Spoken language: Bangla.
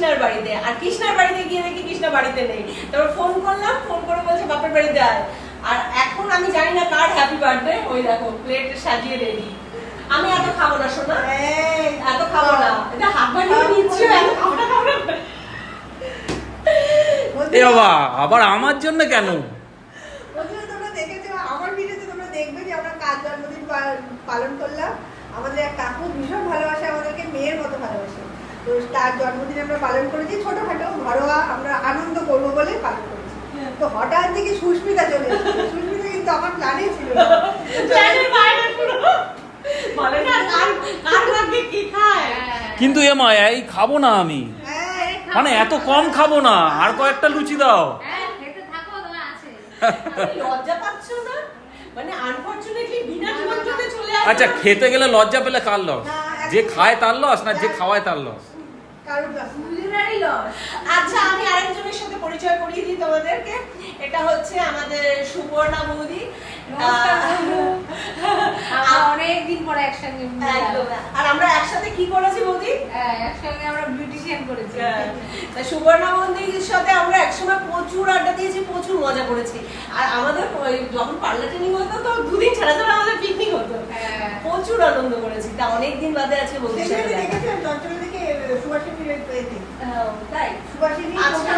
কৃষ্ণার বাড়িতে, আর কৃষ্ণার বাড়িতে গিয়ে দেখি কৃষ্ণা বাড়িতে নেই। তারপর ফোন করলাম, ফোন করে বলছে বাপের বাড়িতে আয়। আর এখন আমি জানি না কার হ্যাপি বার্থডে, ওই দেখো প্লেট সাজিয়ে রেডি। আমি এত খাবো না শোনা, এত খাবো না, এটা হাত বানিয়ে নিচ্ছি, এত খাবো না, খাবো না। এ বাবা, আবার আমার জন্য কেন? তোমরা দেখেছো আমার ভিডিওতে, তোমরা দেখবে যে আমরা কার জন্মদিন পালন করলাম। আমাদের এক কাকু ভীষণ ভালোবাসে আমাদেরকে, মেয়ের মতো ভালোবাসে। তো তার জন্মদিন আমরা পালন করেছি ছোটখাটো ঘরোয়া, আমরা আনন্দ করবো বলে পালন করেছি। তো হঠাৎ থেকে সুস্মিতা চলে এসেছে। সুস্মিতা কিন্তু আমার প্ল্যানে ছিল না। প্ল্যানের বাইরে পুরো। বলে না কার ভাগ্যে কি খায়। কিন্তু এ মা, এই খাবো না আমি, হ্যাঁ, মানে এত কম খাবো না, আর কয়েকটা লুচি দাও। লজ্জা পাচ্ছ না? মানে আনফরচুনেটলি বিনা নিমন্ত্রণে চলে আসা। আচ্ছা, খেতে গেলে লজ্জা পেলে কার লস? যে খায় তার লস, না যে খাওয়ায় তার লস? কারোর লস। আচ্ছা, আমি আরেকজনের সাথে পরিচয় করিয়ে দিই তোমাদেরকে। এটা হচ্ছে আমাদের সুবর্ণা বৌদি। অনেকদিন পরে একসঙ্গে একদম। আর আমরা একসাথে কি করেছি বৌদি? একসঙ্গে আমরা বিউটিশিয়ান করেছি। তা সুবর্ণা বৌদির সাথে আমরা একসময় প্রচুর আড্ডা দিয়েছি, প্রচুর মজা করেছি। আর আমাদের যখন পার্লার ট্রেনিং হতো তো দুদিন ছাড়া ছাড়া আমাদের পিকনিক হতো, প্রচুর আনন্দ করেছি। তা অনেকদিন বাদে আছে বৌদির সাথে দেখা। দেখেছেন চঞ্চল থেকে সুভাষিনীর পেয়েছি। তাই সুভাষিনী আজকে